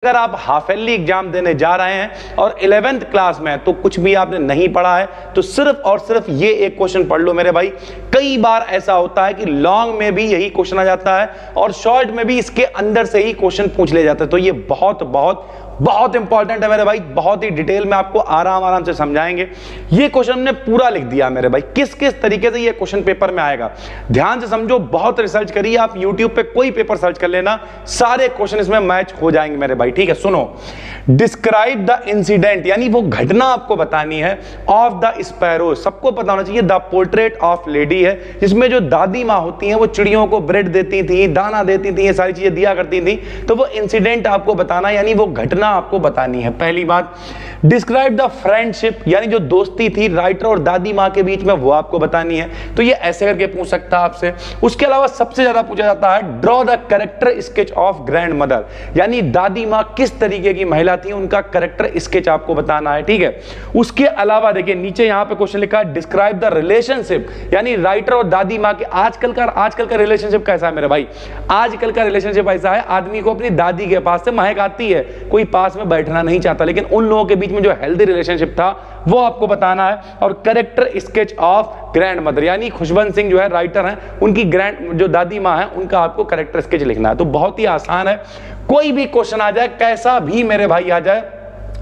अगर आप half yearly exam देने जा रहे हैं और 11th क्लास में तो कुछ भी आपने नहीं पढ़ा है तो सिर्फ और सिर्फ ये एक क्वेश्चन पढ़ लो मेरे भाई। कई बार ऐसा होता है कि लॉन्ग में भी यही क्वेश्चन आ जाता है और शॉर्ट में भी इसके अंदर से ही क्वेश्चन पूछ ले जाते हैं। तो ये बहुत बहुत बहुत इंपॉर्टेंट है मेरे भाई, बहुत ही डिटेल में आपको आराम से समझाएंगे। ये क्वेश्चन हमने पूरा लिख दिया मेरे भाई, किस किस तरीके से ये क्वेश्चन पेपर में आएगा। ध्यान से समझो, बहुत रिसर्च करिए आप, यूट्यूब पे कोई पेपर सर्च कर लेना, सारे क्वेश्चन इसमें मैच हो जाएंगे मेरे भाई। ठीक है, सुनो। डिस्क्राइब द इंसिडेंट, यानी वो घटना आपको बतानी है, ऑफ द स्पैरो। सबको पता होना चाहिए द पोर्ट्रेट ऑफ लेडी है, जिसमें जो दादी माँ होती हैं वो चिड़ियों को ब्रेड देती थी, दाना देती थी, ये सारी चीजें दिया करती थी। तो वो इंसिडेंट आपको बताना, यानी वो घटना आपको बतानी है। पहली बात, डिस्क्राइब द फ्रेंडशिप, यानी जो दोस्ती थी राइटर और दादी माँ के बीच में, वो आपको बतानी है। तो ये ऐसे करके पूछ सकता है आपसे। उसके अलावा सबसे ज्यादा पूछा जाता है draw the character sketch of grand mother, यानी दादी माँ किस तरीके की महिला थी, उनका कैरेक्टर स्केच आपको बताना है। ठीक है, उसके अलावा देखिए नीचे यहां पे क्वेश्चन लिखा है डिस्क्राइब द रिलेशनशिप, यानी राइटर और दादी माँ के आजकल का रिलेशनशिप कैसा है मेरे भाई। आजकल का रिलेशनशिप ऐसा है, आदमी को अपनी दादी के पास से महक आती है, कोई पास में बैठना नहीं चाहता, लेकिन उन लोगों के बीच में जो हेल्दी रिलेशनशिप था वो आपको बताना है। और character sketch of grand mother, यानी खुशवंत सिंह जो है राइटर हैं, उनकी ग्रैंड जो दादी माँ है उनका आपको कैरेक्टर स्केच लिखना है। तो बहुत ही आसान है, कोई भी क्वेश्चन आ जाए, कैसा भी मेरे भाई आ जाए,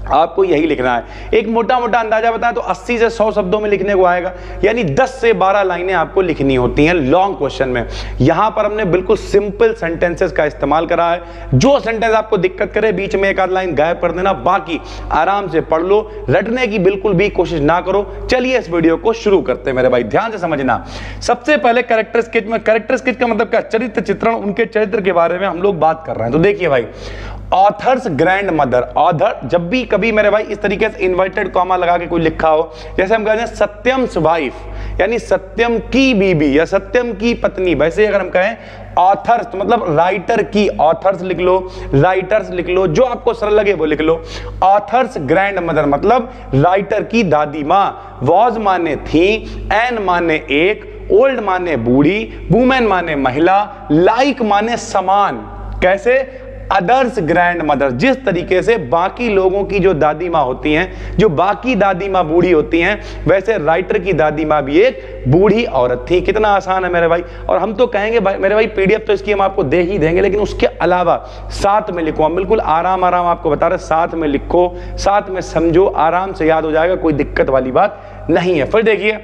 आपको यही लिखना है। एक मोटा मोटा अंदाजा बताएं तो 80 से 100 शब्दों में लिखने को आएगा, यानी 10 से 12 लाइनें आपको लिखनी होती हैं लॉन्ग क्वेश्चन में। यहां पर हमने बिल्कुल सिंपल सेंटेंसेस का इस्तेमाल करा है। जो सेंटेंस आपको दिक्कत करे बीच में एक आध लाइन गायब कर देना, बाकी आराम से पढ़ लो, रटने की बिल्कुल भी कोशिश ना करो। चलिए इस वीडियो को शुरू करते हैं मेरे भाई, ध्यान से समझना। सबसे पहले कैरेक्टर स्केच में, कैरेक्टर स्केच का मतलब क्या, चरित्र चित्रण, उनके चरित्र के बारे में हम लोग बात कर रहे हैं। तो देखिए भाई, ऑथर्स ग्रैंड मदर, ऑथर जब भी कभी मेरे भाई इस तरीके से इन्वर्टेड कॉमा लगा के कोई लिखा हो, जैसे हम कहते हैं सत्यम्स वाइफ, यानी सत्यम की बीबी या सत्यम की पत्नी, वैसे अगर हम कहें ऑथर्स तो मतलब राइटर की, ऑथर्स लिख लो, राइटर्स लिख लो, जो आपको सरल लगे वो लिख लो। ऑथर्स ग्रैंड मदर मतलब राइटर की दादी माँ। वॉज माने थी, एन माने एक, ओल्ड माने बूढ़ी, वुमेन माने महिला, लाइक माने समान। कैसे, अदर्स ग्रैंड मदर, जिस तरीके से बाकी लोगों की जो दादी माँ होती हैं, जो बाकी दादी माँ बूढ़ी होती हैं, वैसे राइटर की दादी माँ भी एक बूढ़ी औरत थी। कितना आसान है मेरे भाई। और हम तो कहेंगे भाई मेरे भाई पीडीएफ तो इसकी हम आपको दे ही देंगे, लेकिन उसके अलावा साथ में लिखो, हम बिल्कुल आराम आपको बता रहे, साथ में लिखो, साथ में समझो, आराम से याद हो जाएगा, कोई दिक्कत वाली बात नहीं है। फिर देखिए,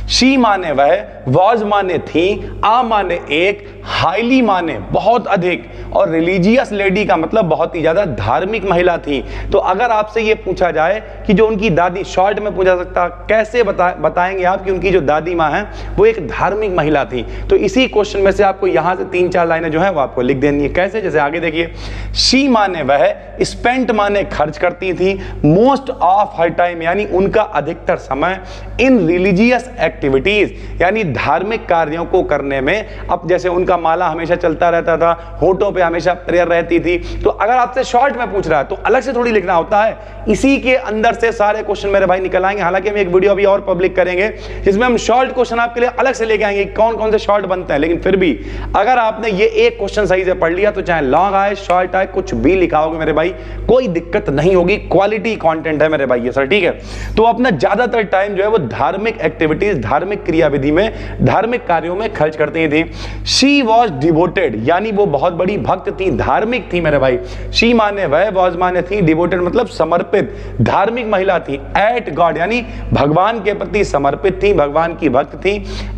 शी माने वह, वॉज माने थी, आ माने एक, हाईली माने बहुत अधिक, और रिलीजियस लेडी का मतलब बहुत ही ज्यादा धार्मिक महिला थी। तो अगर आपसे ये पूछा जाए कि जो उनकी दादी, शॉर्ट में पूछा सकता, कैसे बताएंगे आप कि उनकी जो दादी माँ है वो एक धार्मिक महिला थी। तो इसी क्वेश्चन में से आपको यहां से 3-4 लाइनें जो है वो आपको लिख देनी है। कैसे, जैसे आगे देखिए, शी माने वह, स्पेंट माने खर्च करती थी, मोस्ट ऑफ हर टाइम यानी उनका अधिकतर समय, इन रिलीजियस एक्टिविटीज यानी धार्मिक कार्यों को करने में, अब जैसे उनका माला हमेशा चलता रहता था, होठों पे हमेशा प्रेयर रहती थी। तो अगर आपसे शॉर्ट में पूछ रहा है तो अलग से थोड़ी लिखना होता है, इसी के अंदर से सारे क्वेश्चन मेरे भाई निकल आएंगे। हालांकि हम एक वीडियो अभी और पब्लिक करेंगे जिसमें हम शॉर्ट क्वेश्चन आपके लिए अलग से लेके आएंगे, कौन कौन से शॉर्ट बनते हैं। लेकिन फिर भी अगर आपने ये एक क्वेश्चन सही से पढ़ लिया तो चाहे लॉन्ग आए शॉर्ट आए, कुछ भी लिखाओगे मेरे भाई, कोई दिक्कत नहीं होगी। क्वालिटी कंटेंट है मेरे भाई ये सर, ठीक है। तो अपना ज्यादातर टाइम जो है वो धार्मिक एक्टिविटीज, धार्मिक क्रियाविधि में, धार्मिक कार्यों में खर्च करती थी। शी वॉज डिवोटेड, यानी वो बहुत बड़ी भक्त थी, धार्मिक थी मेरे भाई। शी माने वह, वॉज माने थी, डिवोटेड मतलब समर्पित, धार्मिक महिला थी। एट गॉड यानी भगवान के प्रति समर्पित थी, भगवान की भक्त थी।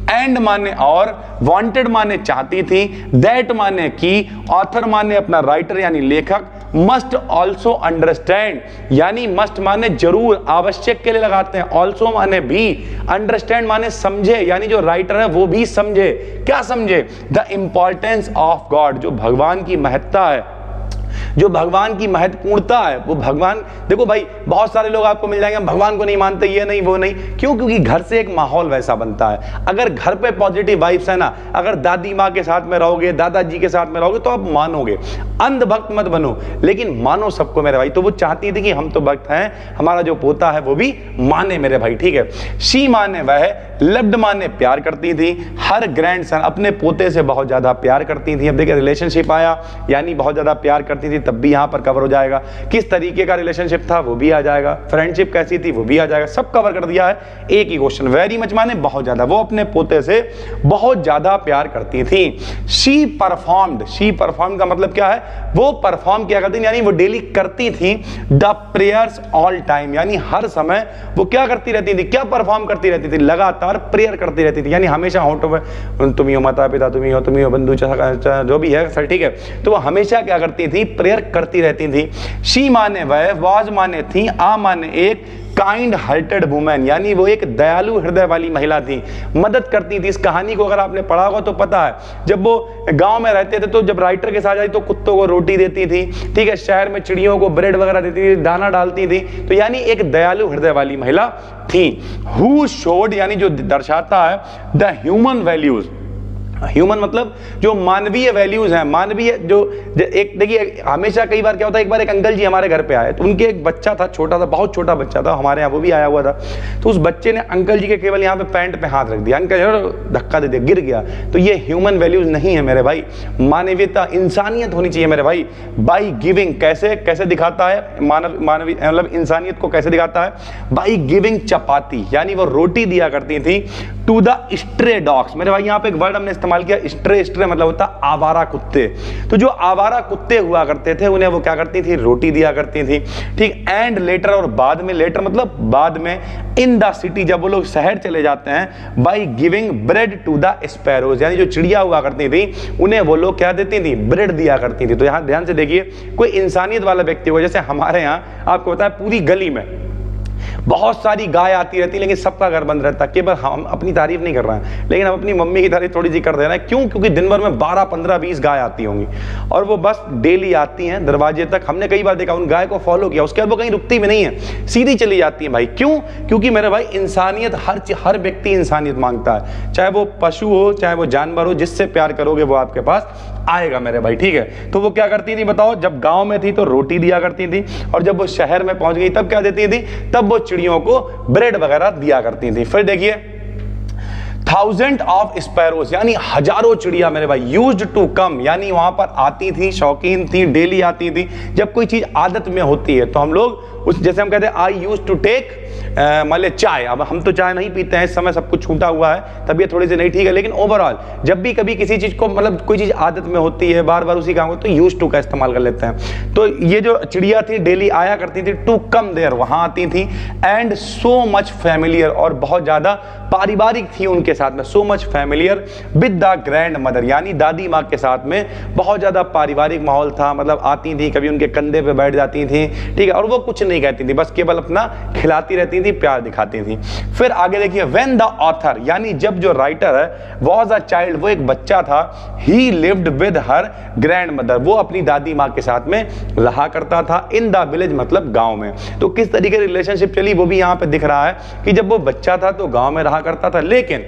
एंड माने और, वांटेड माने चाहती थी, दैट माने की, ऑथर माने अपना राइटर यानी लेखक, मस्ट ऑल्सो अंडरस्टैंड यानी मस्ट माने जरूर, आवश्यक के लिए लगाते हैं, ऑल्सो माने भी, अंडरस्टैंड माने समझे, यानी जो राइटर है वो भी समझे। क्या समझे, द इंपॉर्टेंस ऑफ गॉड, जो भगवान की महत्ता है, जो भगवान की महत्वपूर्णता है, वो भगवान, देखो भाई बहुत सारे लोग आपको मिल जाएंगे भगवान को नहीं मानते, ये नहीं वो नहीं, क्यों, क्योंकि घर से एक माहौल वैसा बनता है। अगर घर पे पॉजिटिव वाइब्स है ना, अगर दादी माँ के साथ में रहोगे, दादाजी के साथ में रहोगे तो आप मानोगे। अंध भक्त मत बनो, लेकिन मानो सबको मेरे भाई। तो वो चाहती थी कि हम तो भक्त हैं, हमारा जो पोता है वो भी माने मेरे भाई, ठीक है। शी माने वह, लव्ड माने प्यार करती थी, हर ग्रैंडसन अपने पोते से बहुत ज्यादा प्यार करती थी। अब देखिए रिलेशनशिप आया, यानी बहुत ज्यादा प्यार करती थी। तब भी यहाँ पर कवर हो जाएगा, किस तरीके का रिलेशनशिप था वो भी आ जाएगा, फ्रेंडशिप कैसी थी वो भी आ जाएगा, सब कवर कर दिया है एक ही क्वेश्चन। वेरी मच माने बहुत ज्यादा, वो अपने पोते से बहुत ज्यादा प्यार करती थी। शी परफॉर्म्ड का मतलब क्या है, वो परफॉर्म किया करती थी, यानी वो डेली करती थी द प्रेयर्स ऑल टाइम, यानी हर समय वो क्या करती रहती थी, क्या परफॉर्म करती रहती थी, लगातार प्रेयर करती रहती थी, यानी हमेशा होठों में तुम ही हो माता पिता, तुम ही हो बंधु जो भी है सर, ठीक है, तो वो हमेशा क्या करती थी, प्रेयर करती रहती थी। शी माने वह, वाज माने थी, आ माने एक, काइंड हार्टेड वुमेन, यानी वो एक दयालु हृदय वाली महिला थी, मदद करती थी। इस कहानी को अगर आपने पढ़ा होगा तो पता है, जब वो गांव में रहते थे तो जब राइटर के साथ आई तो कुत्तों को रोटी देती थी, ठीक है, शहर में चिड़ियों को ब्रेड वगैरह देती थी, दाना डालती थी, तो यानी एक दयालु हृदय वाली महिला थी। हु शोड, यानी जो दर्शाता है द ह्यूमन वैल्यूज, ह्यूमन मतलब जो मानवीय वैल्यूज हैं, मानवीय जो एक देखिए हमेशा कई बार क्या होता है, एक बार एक अंकल जी हमारे घर पे आए तो उनके एक बच्चा था, छोटा था, बहुत छोटा बच्चा था, हमारे यहाँ वो भी आया हुआ था, तो उस बच्चे ने अंकल जी के केवल यहाँ पे पैंट पे हाथ रख दिया, अंकल धक्का दे दिया, गिर गया। तो ये ह्यूमन वैल्यूज नहीं है मेरे भाई, मानवीयता इंसानियत होनी चाहिए मेरे भाई। बाई गिविंग, कैसे कैसे दिखाता है मानवीय मतलब इंसानियत को कैसे दिखाता है, बाई गिविंग चपाती, यानी वो रोटी दिया करती थी टू द स्ट्रे डॉग्स। मेरे भाई यहाँ पे एक वर्ड हमने इस्तेमाल किया, स्ट्रे मतलब होता है आवारा कुत्ते, तो जो आवारा कुत्ते हुआ करते थे उन्हें वो क्या करती थी, रोटी दिया करती थी, ठीक। एंड लेटर, और बाद में, लेटर मतलब बाद में, इन द सिटी, जब वो लोग शहर चले जाते हैं, by giving bread to the sparrows, यानी जो चिड़िया हुआ करती थी उन्हें वो लोग क्या देती थी, ब्रेड दिया करती थी। तो यहाँ ध्यान से देखिए, कोई इंसानियत वाला व्यक्ति हो, जैसे हमारे यहाँ आपको पता है पूरी गली में बहुत सारी गाय आती रहती, लेकिन सबका घर बंद रहता है। केवल हम अपनी तारीफ नहीं कर रहे हैं, लेकिन हम अपनी मम्मी की तारीफ थोड़ी सी कर दे रहे हैं। क्यों? क्योंकि दिन भर में 12, 15, 20 गाय आती होंगी और वो बस डेली आती हैं दरवाजे तक। हमने कई बार देखा, उन गाय को फॉलो किया, उसके बाद वो कहीं रुकती भी नहीं है, सीधी चली जाती है भाई। क्यों? क्योंकि मेरे भाई इंसानियत, हर व्यक्ति इंसानियत मांगता है, चाहे वो पशु हो चाहे वो जानवर हो, जिससे प्यार करोगे वो आपके पास आएगा मेरे भाई, ठीक है। तो वो क्या करती थी बताओ, जब गांव में थी तो रोटी दिया करती थी, और जब वो शहर में पहुंच गई तब क्या देती थी, तब वो चिड़ियों को ब्रेड वगैरह दिया करती थी। फिर देखिए, थाउजेंड ऑफ स्पैरोज, यानी हजारों चिड़िया मेरे भाई, यूज्ड टू कम, यानी वहां पर आती थी, शौकीन थी, डेली आती थी। जब कोई चीज आदत में होती है तो हम लोग उस, जैसे हम कहते हैं आई यूज टू टेक मान ले चाय, अब हम तो चाय नहीं पीते हैं इस समय, सब कुछ छूटा हुआ है, तबीयत थोड़ी सी नहीं ठीक है, लेकिन ओवरऑल जब भी कभी किसी चीज को मतलब कोई चीज आदत में होती है, बार बार उसी काम को, तो यूज टू का इस्तेमाल कर लेते हैं। तो ये जो चिड़िया थी डेली आया करती थी, टू कम देयर, वहां आती थी, एंड सो मच फैमिलियर, और बहुत ज्यादा पारिवारिक थी उनके साथ में, so much familiar with the grand mother, यानी दादी माँ के साथ में बहुत ज्यादा पारिवारिक माहौल था। मतलब आती थी, कभी उनके कंधे पे बैठ जाती थी, ठीक है, और वो कुछ नहीं कहती थी, बस केवल अपना खिलाती रहती थी, प्यार दिखाती थी। फिर आगे देखिए, व्हेन द ऑथर, यानी जब जो राइटर है, वाज अ चाइल्ड, वो एक बच्चा था, ही lived with her grand mother, वो अपनी दादी माँ के साथ में रहा करता था, इन द विलेज मतलब गांव में। तो किस तरीके की रिलेशनशिप चली वो भी यहाँ पे दिख रहा है कि जब वो बच्चा था तो गांव में रहा करता था, लेकिन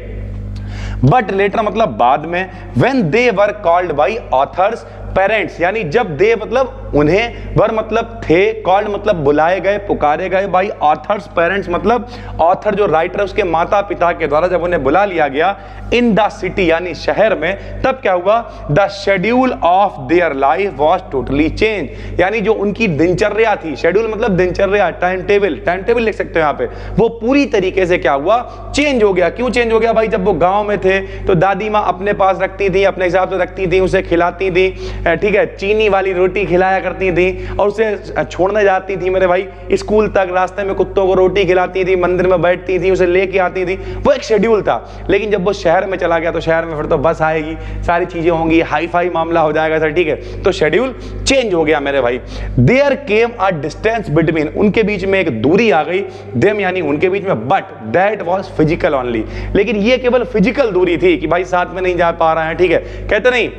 बट लेटर मतलब बाद में, when they were called by authors parents, यानी जब दे मतलब उन्हें, वर मतलब थे, कॉल्ड मतलब बुलाए गए, पुकारे गए, बाई ऑथर्स पेरेंट्स मतलब ऑथर जो राइटर उसके माता पिता के द्वारा जब उन्हें बुला लिया गया, इन द सिटी यानी शहर में, तब क्या हुआ, the schedule of their life was totally change, यानी जो उनकी दिनचर्या थी, शेड्यूल मतलब दिनचर्या, टाइम टेबल लिख सकते हो यहाँ पे, वो पूरी तरीके से क्या हुआ, चेंज हो गया। क्यों चेंज हो गया भाई? जब वो गांव में थे तो दादी माँ अपने पास रखती थी, अपने हिसाब से रखती थी, उसे खिलाती थी, ठीक है, चीनी वाली रोटी खिलाया करती थी, और उसे छोड़ने जाती थी मेरे भाई स्कूल तक, रास्ते में कुत्तों को रोटी खिलाती थी, मंदिर में बैठती थी, उसे लेके आती थी, वो एक शेड्यूल था। लेकिन जब वो शहर में चला गया तो शहर में फिर तो बस आएगी, सारी चीजें होंगी, हाई फाई मामला हो जाएगा सर, ठीक है, तो शेड्यूल चेंज हो गया मेरे भाई। There came a distance between, उनके बीच में एक दूरी आ गई, देम यानी उनके बीच में, but that was physical only, लेकिन ये केवल फिजिकल दूरी थी कि भाई साथ में नहीं जा पा रहे हैं, ठीक है, कहते नहीं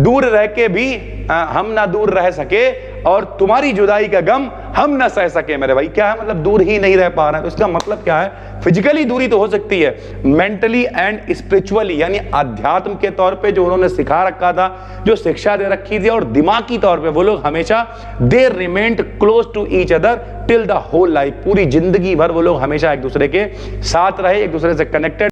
दूर रह के भी हम ना दूर रह सके, और तुम्हारी जुदाई का गम हम ना सह सके। मेरे भाई क्या है मतलब, दूर ही नहीं रह पा रहे हैं, तो इसका मतलब क्या है, फिजिकली दूरी तो हो सकती है, मेंटली एंड स्पिरिचुअली, यानी आध्यात्म के तौर पे जो उन्होंने सिखा रखा था, जो शिक्षा दे रखी थी, और दिमागी तौर पे वो लोग हमेशा they remained close to each other till the whole life, पूरी जिंदगी भर वो लोग हमेशा एक दूसरे के साथ रहे, एक दूसरे से कनेक्टेड